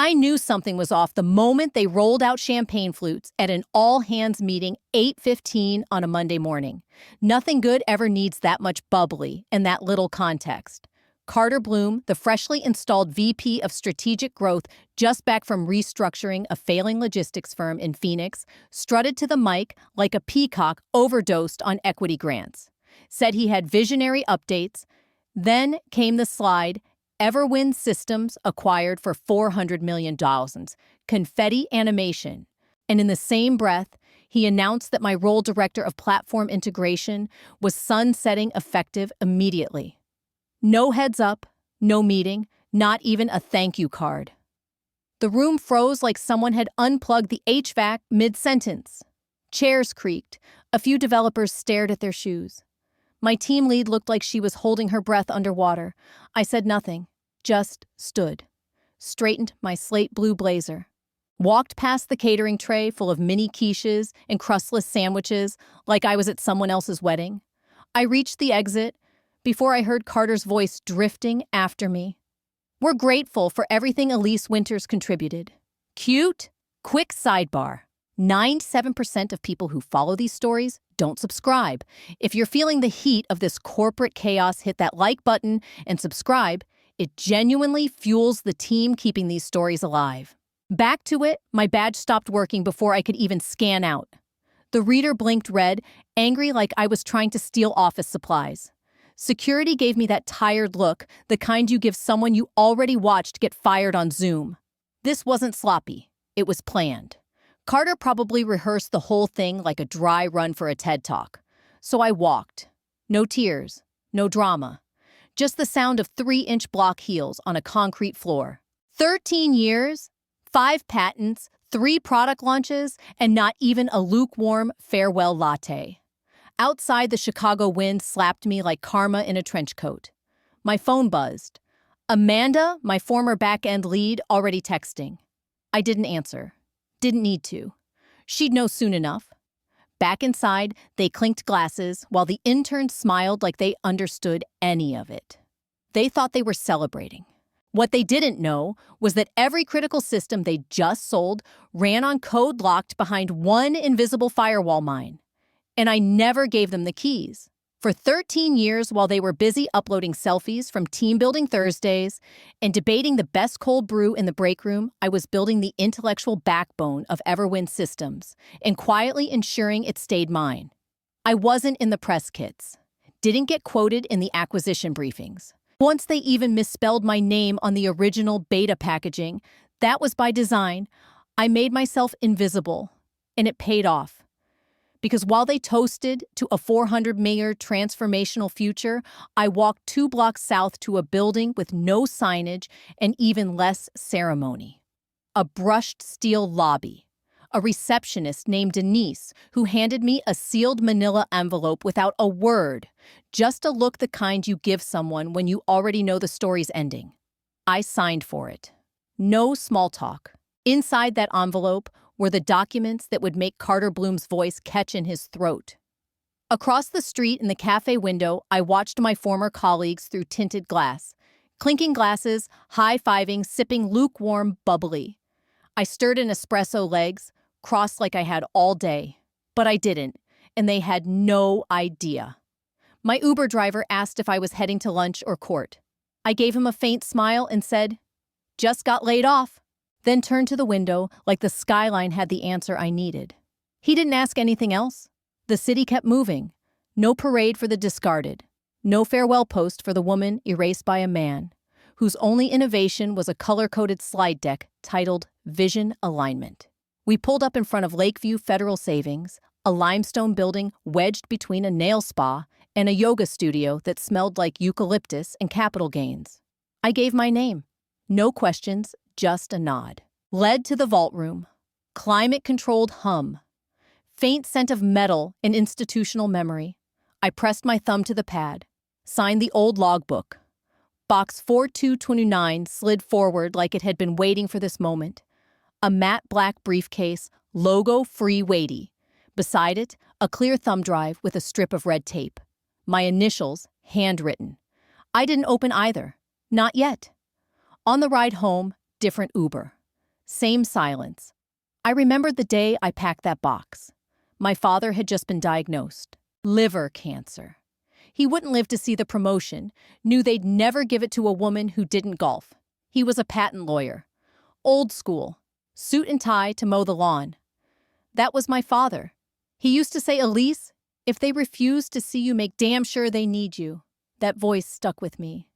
I knew something was off the moment they rolled out champagne flutes at an all-hands meeting 8:15 on a Monday morning. Nothing good ever needs that much bubbly and that little context. Carter Bloom, the freshly installed VP of Strategic Growth, just back from restructuring a failing logistics firm in Phoenix, strutted to the mic like a peacock overdosed on equity grants. Said he had visionary updates. Then came the slide: Everwin Systems acquired for $400 million, confetti animation. And in the same breath, he announced that my role director of platform integration was sunsetting effective immediately. No heads up, no meeting, not even a thank you card. The room froze like someone had unplugged the HVAC mid-sentence. Chairs creaked. A few developers stared at their shoes. My team lead looked like she was holding her breath underwater. I said nothing, just stood. Straightened my slate blue blazer. Walked past the catering tray full of mini quiches and crustless sandwiches like I was at someone else's wedding. I reached the exit before I heard Carter's voice drifting after me. We're grateful for everything Elise Winters contributed. Cute? Quick sidebar. 97% of people who follow these stories don't subscribe. If you're feeling the heat of this corporate chaos, hit that like button and subscribe. It genuinely fuels the team keeping these stories alive. Back to it, my badge stopped working before I could even scan out. The reader blinked red, angry like I was trying to steal office supplies. Security gave me that tired look, the kind you give someone you already watched get fired on Zoom. This wasn't sloppy. It was planned. Carter probably rehearsed the whole thing like a dry run for a TED Talk. So I walked. No tears, no drama. Just the sound of 3-inch block heels on a concrete floor. 13 years, 5 patents, 3 product launches, and not even a lukewarm farewell latte. Outside, the Chicago wind slapped me like karma in a trench coat. My phone buzzed. Amanda, my former back-end lead, already texting. I didn't answer. Didn't need to. She'd know soon enough. Back inside, they clinked glasses while the interns smiled like they understood any of it. They thought they were celebrating. What they didn't know was that every critical system they just sold ran on code locked behind one invisible firewall mine. And I never gave them the keys. For 13 years, while they were busy uploading selfies from Team Building Thursdays and debating the best cold brew in the break room, I was building the intellectual backbone of Everwin Systems and quietly ensuring it stayed mine. I wasn't in the press kits, didn't get quoted in the acquisition briefings. Once they even misspelled my name on the original beta packaging, that was by design. I made myself invisible, and it paid off. Because while they toasted to a $400 million transformational future, I walked 2 blocks south to a building with no signage and even less ceremony. A brushed steel lobby. A receptionist named Denise who handed me a sealed manila envelope without a word, just a look the kind you give someone when you already know the story's ending. I signed for it. No small talk. Inside that envelope were the documents that would make Carter Bloom's voice catch in his throat. Across the street in the cafe window, I watched my former colleagues through tinted glass, clinking glasses, high-fiving, sipping lukewarm bubbly. I stirred an espresso legs, crossed like I had all day. But I didn't, and they had no idea. My Uber driver asked if I was heading to lunch or court. I gave him a faint smile and said, "Just got laid off." Then turned to the window like the skyline had the answer I needed. He didn't ask anything else. The city kept moving. No parade for the discarded. No farewell post for the woman erased by a man, whose only innovation was a color-coded slide deck titled Vision Alignment. We pulled up in front of Lakeview Federal Savings, a limestone building wedged between a nail spa and a yoga studio that smelled like eucalyptus and capital gains. I gave my name. No questions, just a nod. Led to the vault room. Climate-controlled hum. Faint scent of metal and institutional memory. I pressed my thumb to the pad. Signed the old logbook. Box 4229 slid forward like it had been waiting for this moment. A matte black briefcase, logo-free weighty. Beside it, a clear thumb drive with a strip of red tape. My initials, handwritten. I didn't open either. Not yet. On the ride home, different Uber. Same silence. I remembered the day I packed that box. My father had just been diagnosed. Liver cancer. He wouldn't live to see the promotion, knew they'd never give it to a woman who didn't golf. He was a patent lawyer. Old school. Suit and tie to mow the lawn. That was my father. He used to say, "Elise, if they refuse to see you, make damn sure they need you." That voice stuck with me,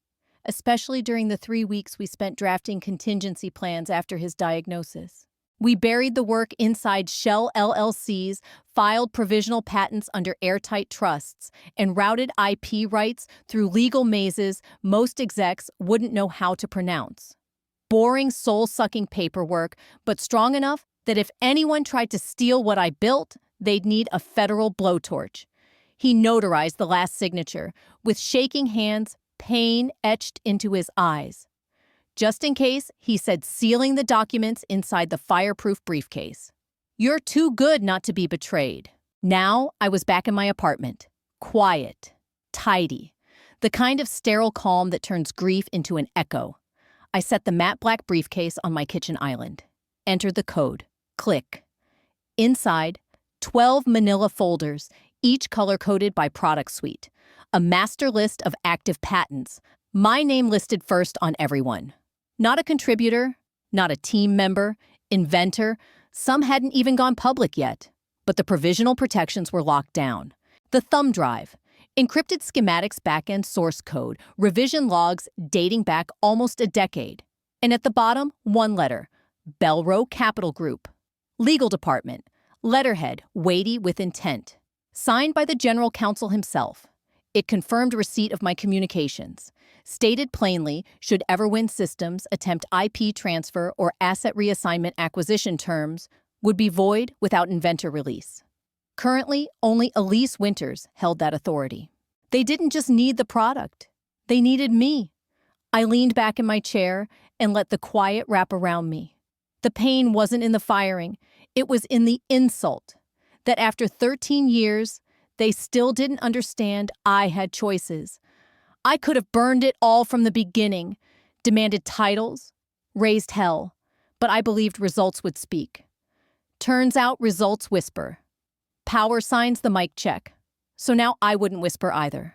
especially during the 3 weeks we spent drafting contingency plans after his diagnosis. We buried the work inside shell LLCs, filed provisional patents under airtight trusts, and routed IP rights through legal mazes most execs wouldn't know how to pronounce. Boring, soul-sucking paperwork, but strong enough that if anyone tried to steal what I built, they'd need a federal blowtorch. He notarized the last signature, with shaking hands, pain etched into his eyes. Just in case, he said, sealing the documents inside the fireproof briefcase. "You're too good not to be betrayed." Now I was back in my apartment. Quiet. Tidy. The kind of sterile calm that turns grief into an echo. I set the matte black briefcase on my kitchen island. Entered the code. Click. Inside, 12 manila folders, each color-coded by product suite. A master list of active patents. My name listed first on every one. Not a contributor, not a team member, inventor. Some hadn't even gone public yet. But the provisional protections were locked down. The thumb drive. Encrypted schematics backend source code. Revision logs dating back almost a decade. And at the bottom, one letter. Belro Capital Group. Legal department. Letterhead, weighty with intent. Signed by the general counsel himself. It confirmed receipt of my communications. Stated plainly, should Everwin Systems attempt IP transfer or asset reassignment acquisition terms, would be void without inventor release. Currently, only Elise Winters held that authority. They didn't just need the product. They needed me. I leaned back in my chair and let the quiet wrap around me. The pain wasn't in the firing. It was in the insult. That after 13 years, they still didn't understand I had choices. I could have burned it all from the beginning, demanded titles, raised hell, but I believed results would speak. Turns out results whisper. Power signs the mic check, so now I wouldn't whisper either.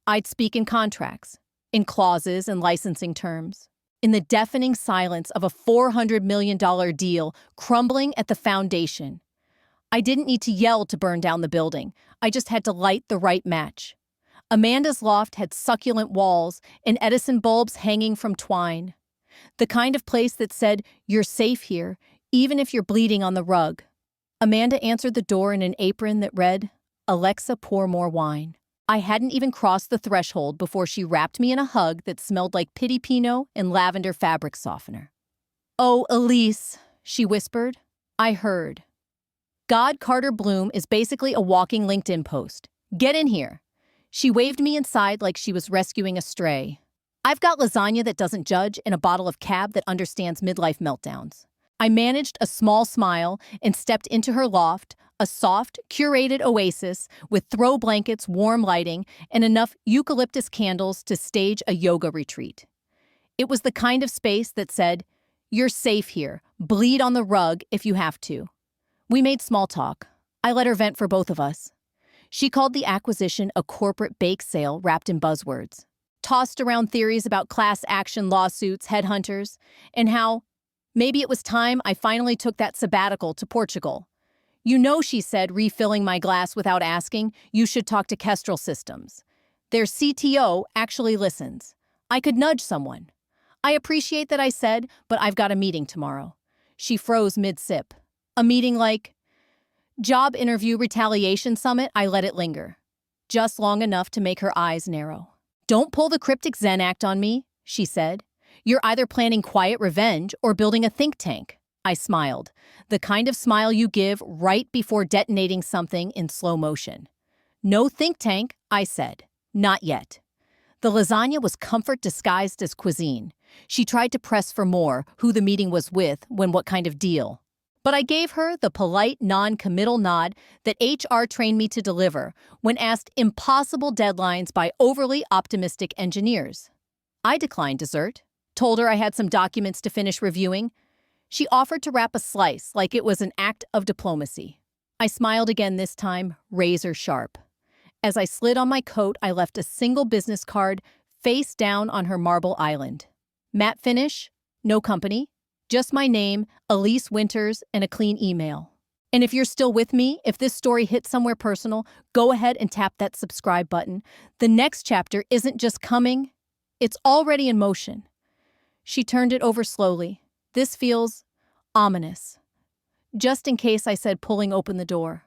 I'd speak in contracts, in clauses and licensing terms, in the deafening silence of a $400 million deal crumbling at the foundation. I didn't need to yell to burn down the building. I just had to light the right match. Amanda's loft had succulent walls and Edison bulbs hanging from twine. The kind of place that said, "You're safe here, even if you're bleeding on the rug." Amanda answered the door in an apron that read, "Alexa, pour more wine." I hadn't even crossed the threshold before she wrapped me in a hug that smelled like Pitti Pino and lavender fabric softener. "Oh, Elise," she whispered. I heard. God Carter Bloom is basically a walking LinkedIn post. Get in here. She waved me inside like she was rescuing a stray. I've got lasagna that doesn't judge and a bottle of cab that understands midlife meltdowns. I managed a small smile and stepped into her loft, a soft, curated oasis with throw blankets, warm lighting, and enough eucalyptus candles to stage a yoga retreat. It was the kind of space that said, "You're safe here. Bleed on the rug if you have to." We made small talk. I let her vent for both of us. She called the acquisition a corporate bake sale wrapped in buzzwords, tossed around theories about class action lawsuits, headhunters, and how maybe it was time I finally took that sabbatical to Portugal. "You know," she said, refilling my glass without asking, "you should talk to Kestrel Systems. Their CTO actually listens. I could nudge someone." I appreciate that I said, but I've got a meeting tomorrow. She froze mid-sip. A meeting like job interview retaliation summit. I let it linger, just long enough to make her eyes narrow. "Don't pull the cryptic Zen act on me," she said. "You're either planning quiet revenge or building a think tank." I smiled, the kind of smile you give right before detonating something in slow motion. "No think tank," I said. "Not yet." The lasagna was comfort disguised as cuisine. She tried to press for more, who the meeting was with, when, what kind of deal. But I gave her the polite, non-committal nod that HR trained me to deliver when asked impossible deadlines by overly optimistic engineers. I declined dessert, told her I had some documents to finish reviewing. She offered to wrap a slice like it was an act of diplomacy. I smiled again, this time razor sharp. As I slid on my coat, I left a single business card face down on her marble island. Matte finish, no company, just my name, Elise Winters, and a clean email. And if you're still with me, if this story hits somewhere personal, go ahead and tap that subscribe button. The next chapter isn't just coming, it's already in motion. She turned it over slowly. This feels ominous. Just in case, I said, pulling open the door.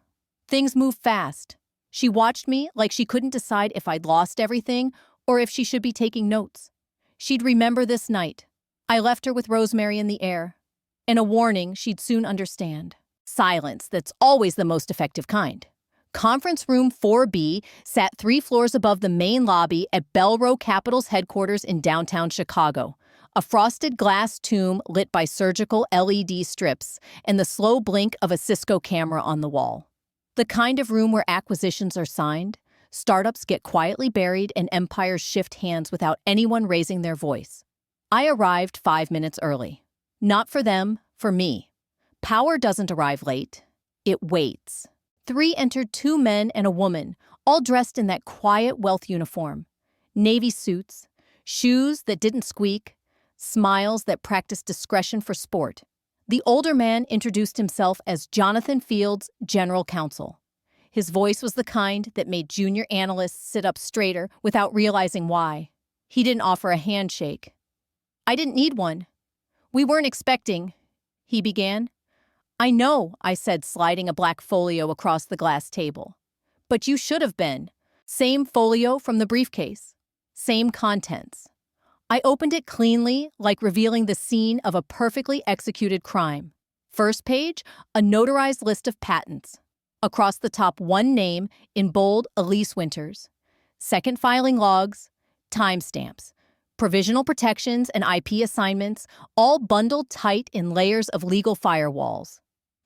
Things move fast. She watched me like she couldn't decide if I'd lost everything or if she should be taking notes. She'd remember this night. I left her with rosemary in the air, and a warning she'd soon understand. Silence, that's always the most effective kind. Conference room 4B sat 3 floors above the main lobby at Bellrow Capital's headquarters in downtown Chicago. A frosted glass tomb lit by surgical LED strips and the slow blink of a Cisco camera on the wall. The kind of room where acquisitions are signed, startups get quietly buried, and empires shift hands without anyone raising their voice. I arrived 5 minutes early. Not for them, for me. Power doesn't arrive late. It waits. 3 entered, 2 men and a woman, all dressed in that quiet wealth uniform. Navy suits, shoes that didn't squeak, smiles that practiced discretion for sport. The older man introduced himself as Jonathan Fields, General Counsel. His voice was the kind that made junior analysts sit up straighter without realizing why. He didn't offer a handshake. I didn't need one. We weren't expecting, he began. I know, I said, sliding a black folio across the glass table. But you should have been. Same folio from the briefcase. Same contents. I opened it cleanly, like revealing the scene of a perfectly executed crime. First page, a notarized list of patents. Across the top, one name, in bold, Elise Winters. Second, filing logs, timestamps, provisional protections and IP assignments, all bundled tight in layers of legal firewalls.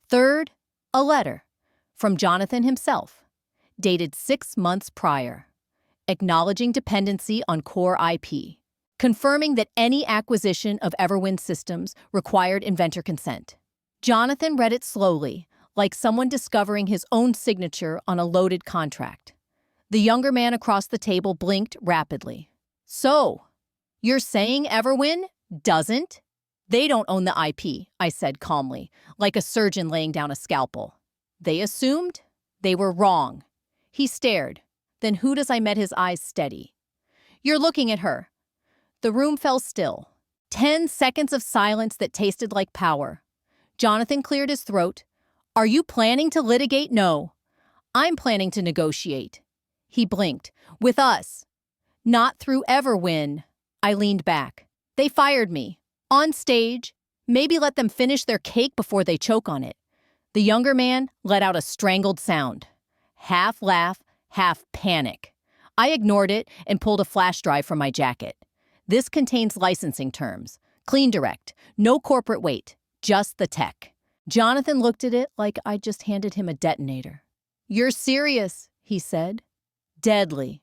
Third, a letter from Jonathan himself, dated 6 months prior, acknowledging dependency on core IP, confirming that any acquisition of Everwind systems required inventor consent. Jonathan read it slowly, like someone discovering his own signature on a loaded contract. The younger man across the table blinked rapidly. So, you're saying Everwind doesn't? They don't own the IP, I said calmly, like a surgeon laying down a scalpel. They assumed? They were wrong. He stared. Then who does I met his eyes steady. You're looking at her. The room fell still. 10 seconds of silence that tasted like power. Jonathan cleared his throat. Are you planning to litigate? No. I'm planning to negotiate. He blinked. With us. Not through Everwind. I leaned back. They fired me. On stage. Maybe let them finish their cake before they choke on it. The younger man let out a strangled sound. Half laugh, half panic. I ignored it and pulled a flash drive from my jacket. This contains licensing terms. Clean direct. No corporate weight. Just the tech. Jonathan looked at it like I just handed him a detonator. You're serious, he said. Deadly.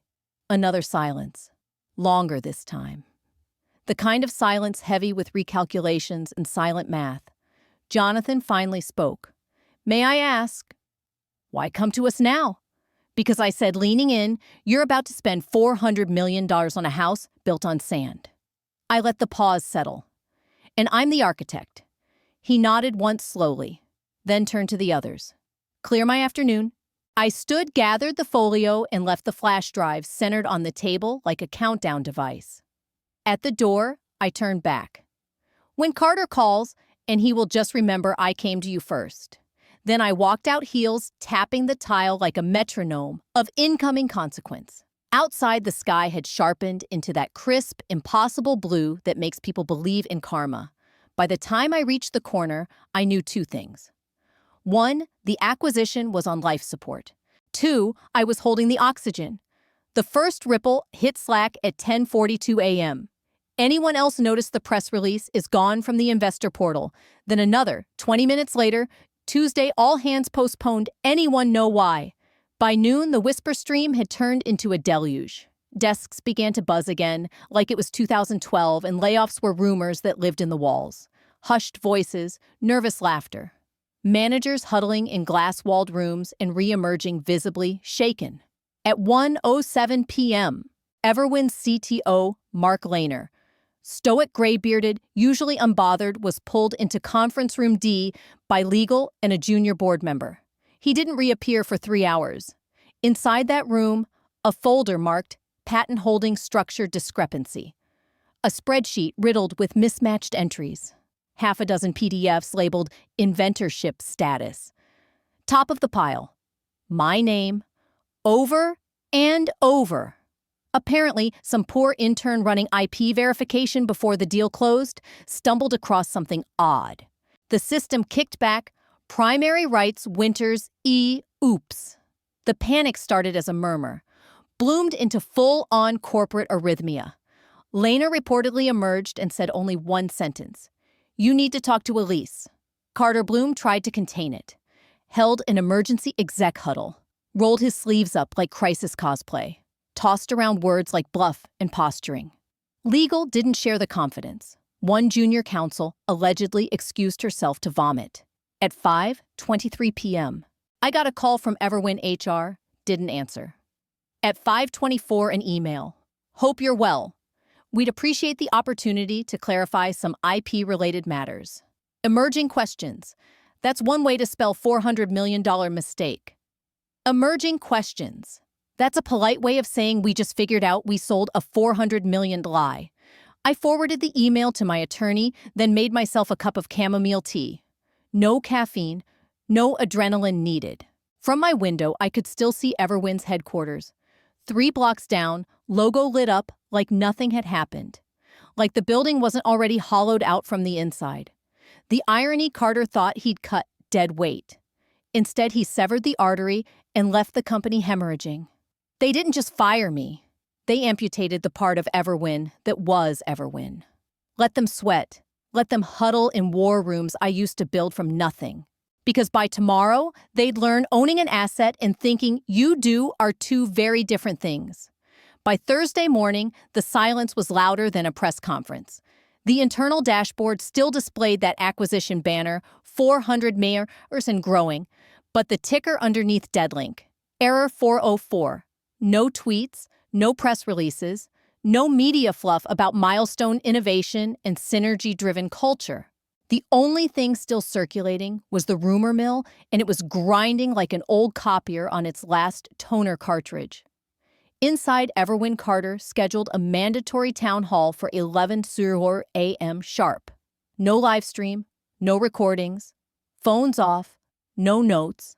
Another silence. Longer this time. The kind of silence heavy with recalculations and silent math. Jonathan finally spoke. May I ask, why come to us now? Because I said, leaning in, you're about to spend $400 million on a house built on sand. I let the pause settle. And I'm the architect. He nodded once slowly, then turned to the others. Clear my afternoon. I stood, gathered the folio, and left the flash drive centered on the table like a countdown device. At the door, I turned back. When Carter calls, and he will just remember I came to you first. Then I walked out, heels tapping the tile like a metronome of incoming consequence. Outside, the sky had sharpened into that crisp, impossible blue that makes people believe in karma. By the time I reached the corner, I knew 2 things. 1, the acquisition was on life support. 2, I was holding the oxygen. The first ripple hit Slack at 10:42 a.m. Anyone else noticed the press release is gone from the investor portal. Then another, 20 minutes later, Tuesday, all hands postponed. Anyone know why? By noon, the whisper stream had turned into a deluge. Desks began to buzz again, like it was 2012, and layoffs were rumors that lived in the walls. Hushed voices, nervous laughter. Managers huddling in glass-walled rooms and re-emerging visibly shaken. At 1:07 p.m., Everwin's CTO, Mark Lehner, stoic gray-bearded, usually unbothered, was pulled into conference room D by legal and a junior board member. He didn't reappear for 3 hours. Inside that room, a folder marked Patent Holding Structure Discrepancy. A spreadsheet riddled with mismatched entries. Half a dozen PDFs labeled Inventorship Status. Top of the pile, my name, over and over. Apparently, some poor intern running IP verification before the deal closed stumbled across something odd. The system kicked back, primary rights Winters oops. The panic started as a murmur, bloomed into full-on corporate arrhythmia. Lehner reportedly emerged and said only one sentence. You need to talk to Elise. Carter Bloom tried to contain it, held an emergency exec huddle, rolled his sleeves up like crisis cosplay, tossed around words like bluff and posturing. Legal didn't share the confidence. One junior counsel allegedly excused herself to vomit. At 5:23 p.m., I got a call from Everwin HR, didn't answer. At 5:24, an email. Hope you're well. We'd appreciate the opportunity to clarify some IP-related matters. Emerging questions. That's one way to spell $400 million mistake. Emerging questions. That's a polite way of saying we just figured out we sold a $400 million lie. I forwarded the email to my attorney, then made myself a cup of chamomile tea. No caffeine, no adrenaline needed. From my window, I could still see Everwin's headquarters. 3 blocks down, logo lit up like nothing had happened. Like the building wasn't already hollowed out from the inside. The irony, Carter thought he'd cut dead weight. Instead, he severed the artery and left the company hemorrhaging. They didn't just fire me. They amputated the part of Everwin that was Everwin. Let them sweat. Let them huddle in war rooms I used to build from nothing. Because by tomorrow, they'd learn owning an asset and thinking you do are two very different things. By Thursday morning, the silence was louder than a press conference. The internal dashboard still displayed that acquisition banner, 400 mayors and growing, but the ticker underneath deadlink, error 404. No tweets, no press releases, no media fluff about milestone innovation and synergy-driven culture. The only thing still circulating was the rumor mill, and it was grinding like an old copier on its last toner cartridge. Inside, Everwin Carter scheduled a mandatory town hall for 11:00 a.m. sharp. No live stream, no recordings, phones off, no notes.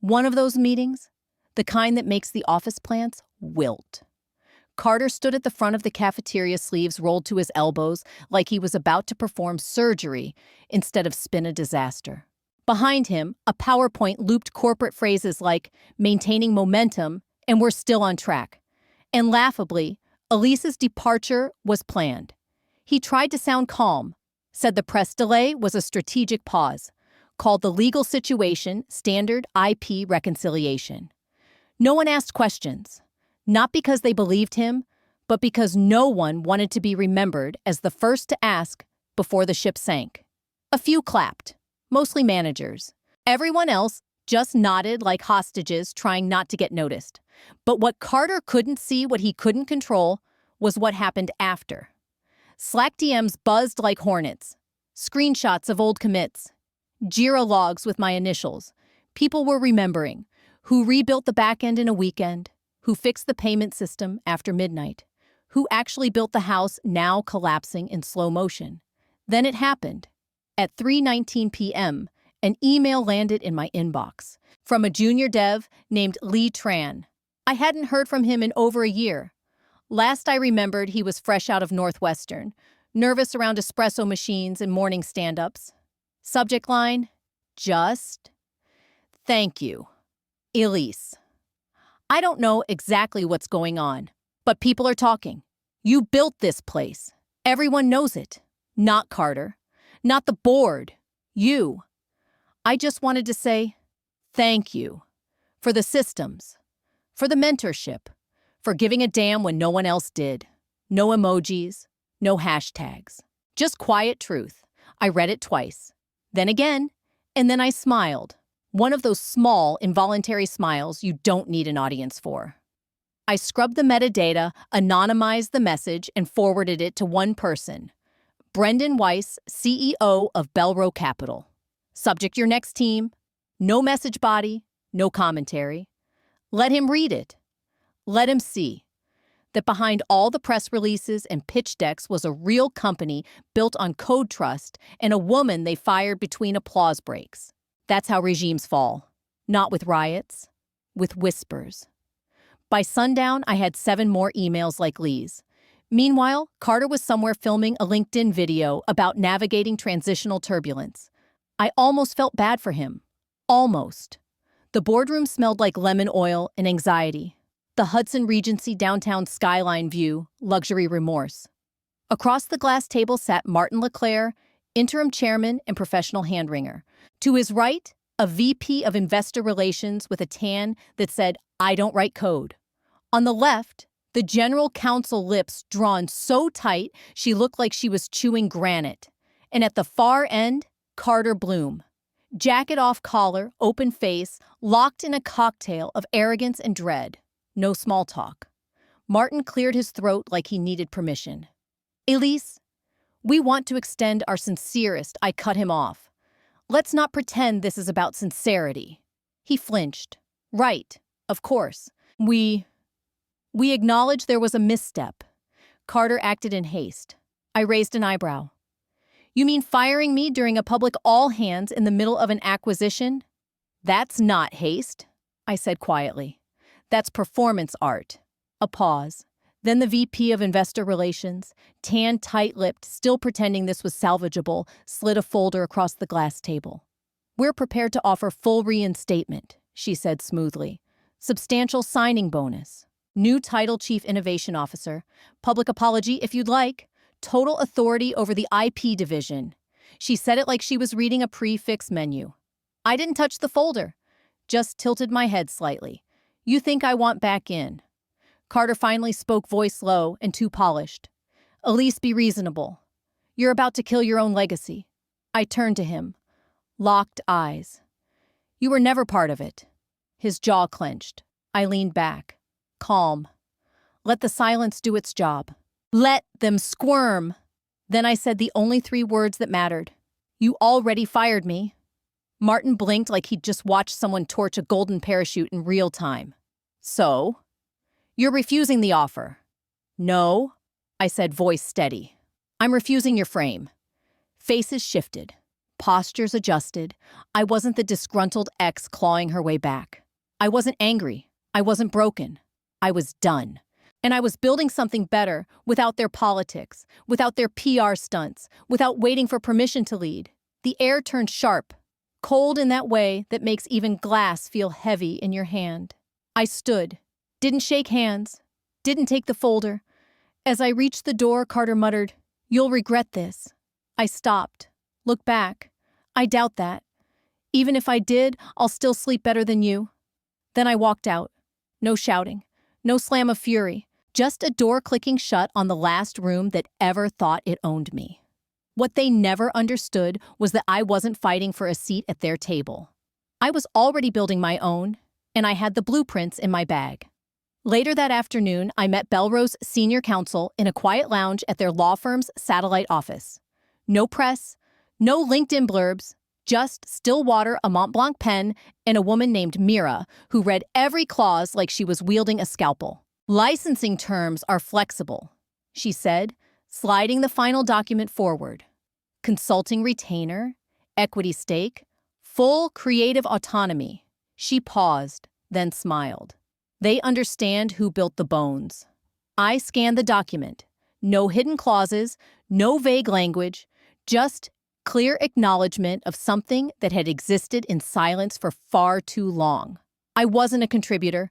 One of those meetings, the kind that makes the office plants wilt. Carter stood at the front of the cafeteria, sleeves rolled to his elbows, like he was about to perform surgery instead of spin a disaster. Behind him, a PowerPoint looped corporate phrases like maintaining momentum and we're still on track. And laughably, Elise's departure was planned. He tried to sound calm, said the press delay was a strategic pause, called the legal situation standard IP reconciliation. No one asked questions, not because they believed him, but because no one wanted to be remembered as the first to ask before the ship sank. A few clapped, mostly managers. Everyone else just nodded like hostages trying not to get noticed. But what Carter couldn't see, what he couldn't control, was what happened after. Slack DMs buzzed like hornets. Screenshots of old commits. Jira logs with my initials. People were remembering. Who rebuilt the backend in a weekend. Who fixed the payment system after midnight. Who actually built the house now collapsing in slow motion. Then it happened. At 3:19 p.m., an email landed in my inbox from a junior dev named Lee Tran. I hadn't heard from him in over a year. Last I remembered, he was fresh out of Northwestern, nervous around espresso machines and morning stand-ups. Subject line, just, thank you, Elise. I don't know exactly what's going on, but people are talking. You built this place. Everyone knows it. Not Carter. Not the board. You. I just wanted to say thank you for the systems, for the mentorship, for giving a damn when no one else did. No emojis, no hashtags. Just quiet truth. I read it twice, then again, and then I smiled. One of those small, involuntary smiles you don't need an audience for. I scrubbed the metadata, anonymized the message, and forwarded it to one person. Brendan Weiss, CEO of Belro Capital. Subject your next team. No message body, no commentary. Let him read it. Let him see that behind all the press releases and pitch decks was a real company built on code trust and a woman they fired between applause breaks. That's how regimes fall. Not with riots, with whispers. By sundown, I had 7 more emails like Lee's. Meanwhile, Carter was somewhere filming a LinkedIn video about navigating transitional turbulence. I almost felt bad for him. Almost. The boardroom smelled like lemon oil and anxiety. The Hudson Regency downtown skyline view, luxury remorse. Across the glass table sat Martin LeClaire, interim chairman and professional hand-wringer. To his right, a VP of investor relations with a tan that said, "I don't write code." On the left, the general counsel, lips drawn so tight she looked like she was chewing granite. And at the far end, Carter Bloom. Jacket off collar, open face, locked in a cocktail of arrogance and dread. No small talk. Martin cleared his throat like he needed permission. "Elise, we want to extend our sincerest," I cut him off. "Let's not pretend this is about sincerity." He flinched. "Right, of course. We acknowledge there was a misstep." Carter acted in haste. I raised an eyebrow. "You mean firing me during a public all-hands in the middle of an acquisition?" "That's not haste," I said quietly. "That's performance art." A pause. Then the VP of Investor Relations, tan, tight-lipped, still pretending this was salvageable, slid a folder across the glass table. "We're prepared to offer full reinstatement," she said smoothly. "Substantial signing bonus. New title Chief Innovation Officer. Public apology if you'd like. Total authority over the IP division." She said it like she was reading a prefix menu. I didn't touch the folder, just tilted my head slightly. "You think I want back in?" Carter finally spoke, voice low and too polished. "Elise, be reasonable. You're about to kill your own legacy." I turned to him. Locked eyes. "You were never part of it." His jaw clenched. I leaned back. Calm. Let the silence do its job. Let them squirm. Then I said the only 3 words that mattered. "You already fired me." Martin blinked like he'd just watched someone torch a golden parachute in real time. "So? You're refusing the offer." "No," I said, voice steady. "I'm refusing your frame." Faces shifted. Postures adjusted. I wasn't the disgruntled ex clawing her way back. I wasn't angry. I wasn't broken. I was done. And I was building something better without their politics, without their PR stunts, without waiting for permission to lead. The air turned sharp, cold in that way that makes even glass feel heavy in your hand. I stood, didn't shake hands, didn't take the folder. As I reached the door, Carter muttered, "You'll regret this." I stopped, looked back. I doubt that. Even if I did, I'll still sleep better than you. Then I walked out. No shouting, no slam of fury, just a door clicking shut on the last room that ever thought it owned me. What they never understood was that I wasn't fighting for a seat at their table. I was already building my own, and I had the blueprints in my bag. Later that afternoon, I met Belro's senior counsel in a quiet lounge at their law firm's satellite office. No press, no LinkedIn blurbs, just still water, a Mont Blanc pen, and a woman named Mira who read every clause like she was wielding a scalpel. "Licensing terms are flexible," she said, sliding the final document forward. "Consulting retainer, equity stake, full creative autonomy." She paused, then smiled. "They understand who built the bones." I scanned the document. No hidden clauses, no vague language, just clear acknowledgement of something that had existed in silence for far too long. I wasn't a contributor.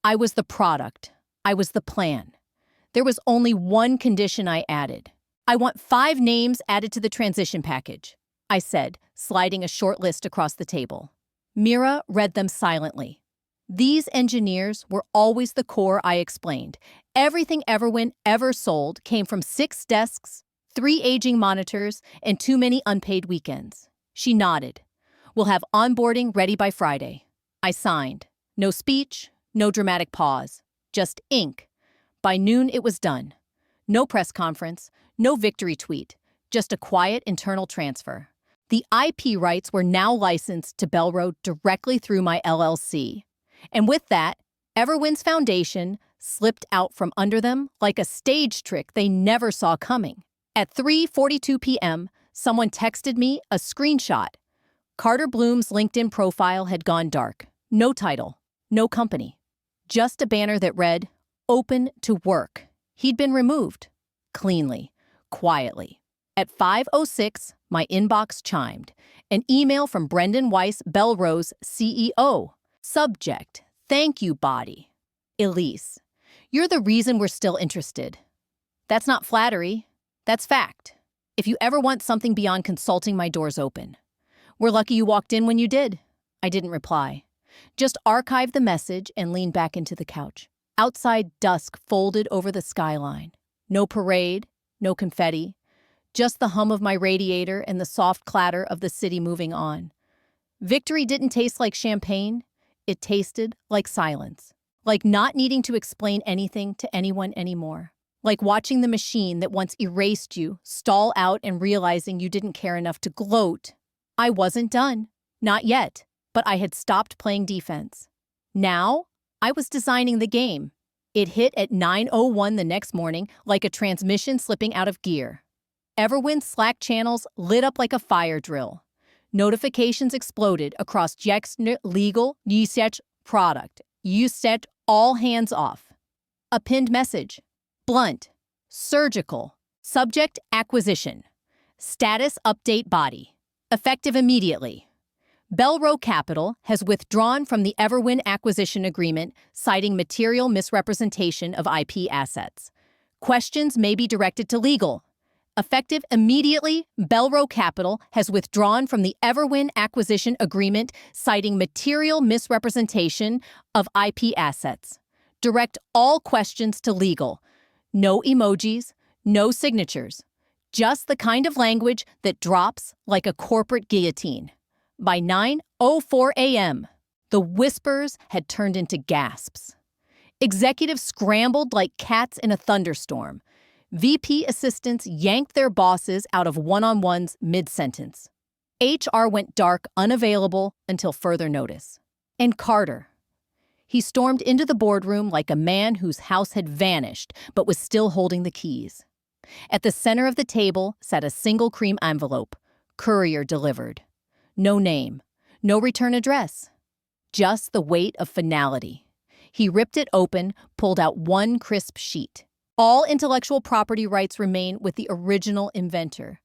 I was the product. I was the plan. There was only one condition I added. "I want 5 names added to the transition package," I said, sliding a short list across the table. Mira read them silently. These engineers were always the core, I explained. Everything Everwin ever sold came from 6 desks, 3 aging monitors and too many unpaid weekends. She nodded. We'll have onboarding ready by Friday. I signed. No speech, no dramatic pause. Just ink. By noon, it was done. No press conference, no victory tweet, just a quiet internal transfer. The IP rights were now licensed to Belro directly through my LLC. And with that, Everwin's foundation slipped out from under them like a stage trick they never saw coming. At 3:42 p.m., someone texted me a screenshot. Carter Bloom's LinkedIn profile had gone dark. No title, no company. Just a banner that read, "Open to work." He'd been removed. Cleanly, quietly. At 5:06, my inbox chimed. An email from Brendan Weiss, Belrose CEO. Subject, "Thank you, body." Elise, "You're the reason we're still interested." That's not flattery. That's fact. If you ever want something beyond consulting, my door's open. We're lucky you walked in when you did. I didn't reply. Just archived the message and leaned back into the couch. Outside, dusk folded over the skyline. No parade, no confetti. Just the hum of my radiator and the soft clatter of the city moving on. Victory didn't taste like champagne. It tasted like silence. Like not needing to explain anything to anyone anymore. Like watching the machine that once erased you stall out and realizing you didn't care enough to gloat. I wasn't done. Not yet. But I had stopped playing defense. Now, I was designing the game. It hit at 9:01 the next morning like a transmission slipping out of gear. Everwin's Slack channels lit up like a fire drill. Notifications exploded across Jexn legal usage product. Usage all hands off. A pinned message. Blunt. Surgical. Subject acquisition. Status update body. Effective immediately. Belro Capital has withdrawn from the Everwin acquisition agreement, citing material misrepresentation of IP assets. Questions may be directed to legal. Effective immediately, Belro Capital has withdrawn from the Everwin acquisition agreement, citing material misrepresentation of IP assets. Direct all questions to legal. No emojis, no signatures. Just the kind of language that drops like a corporate guillotine. By 9:04 a.m., the whispers had turned into gasps. Executives scrambled like cats in a thunderstorm. VP assistants yanked their bosses out of one-on-ones mid-sentence. HR went dark, unavailable until further notice. And Carter. He stormed into the boardroom like a man whose house had vanished but was still holding the keys. At the center of the table sat a single cream envelope, courier delivered. No name, no return address. Just the weight of finality. He ripped it open, pulled out one crisp sheet. All intellectual property rights remain with the original inventor.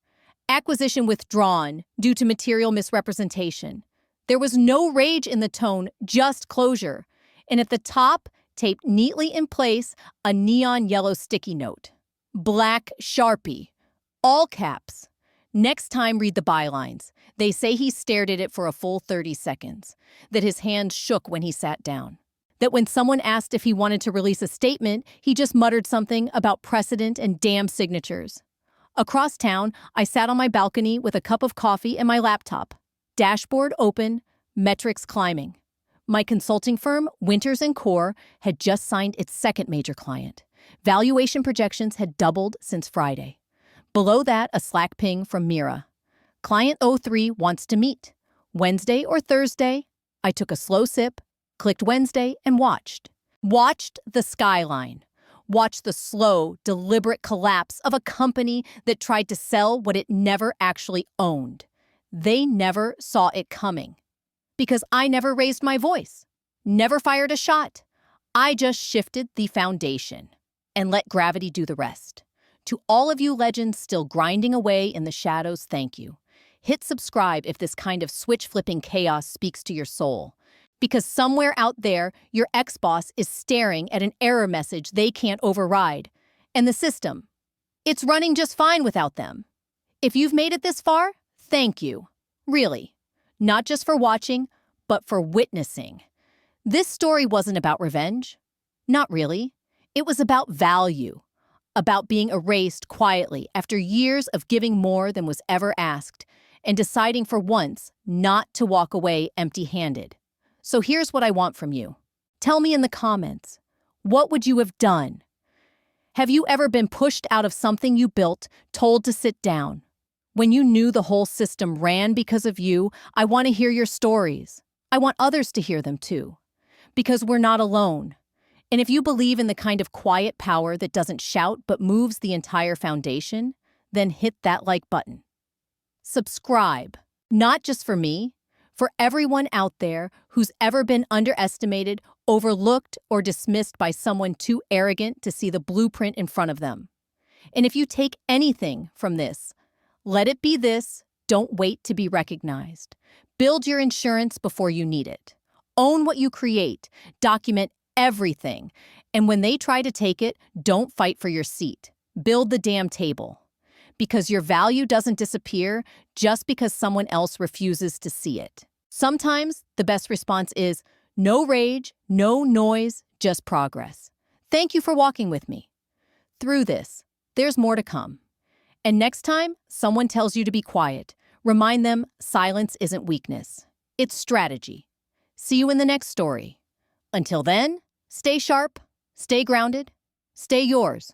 Acquisition withdrawn due to material misrepresentation. There was no rage in the tone, just closure. And at the top, taped neatly in place, a neon yellow sticky note. Black Sharpie. All caps. Next time, read the bylines. They say he stared at it for a full 30 seconds. That his hand shook when he sat down. That when someone asked if he wanted to release a statement, he just muttered something about precedent and damn signatures. Across town, I sat on my balcony with a cup of coffee and my laptop. Dashboard open, metrics climbing. My consulting firm, Winters & Core, had just signed its second major client. Valuation projections had doubled since Friday. Below that, a Slack ping from Mira. Client 03 wants to meet. Wednesday or Thursday? I took a slow sip, clicked Wednesday, and watched. Watched the skyline. Watched the slow, deliberate collapse of a company that tried to sell what it never actually owned. They never saw it coming. Because I never raised my voice. Never fired a shot. I just shifted the foundation and let gravity do the rest. To all of you legends still grinding away in the shadows, thank you. Hit subscribe if this kind of switch-flipping chaos speaks to your soul. Because somewhere out there, your ex-boss is staring at an error message they can't override. And the system, it's running just fine without them. If you've made it this far, thank you. Really. Not just for watching, but for witnessing. This story wasn't about revenge. Not really. It was about value. about being erased quietly after years of giving more than was ever asked and deciding for once not to walk away empty-handed. So here's what I want from you. Tell me in the comments, what would you have done? Have you ever been pushed out of something you built, told to sit down? When you knew the whole system ran because of you, I want to hear your stories. I want others to hear them too. Because we're not alone. And if you believe in the kind of quiet power that doesn't shout but moves the entire foundation, then hit that like button. Subscribe, not just for me, for everyone out there who's ever been underestimated, overlooked, or dismissed by someone too arrogant to see the blueprint in front of them. And if you take anything from this, let it be this: don't wait to be recognized. Build your insurance before you need it. Own what you create. Document everything. And when they try to take it, don't fight for your seat. Build the damn table. Because your value doesn't disappear just because someone else refuses to see it. Sometimes the best response is no rage, no noise, just progress. Thank you for walking with me. Through this, there's more to come. And next time someone tells you to be quiet, remind them silence isn't weakness. It's strategy. See you in the next story. Until then, stay sharp, stay grounded, stay yours.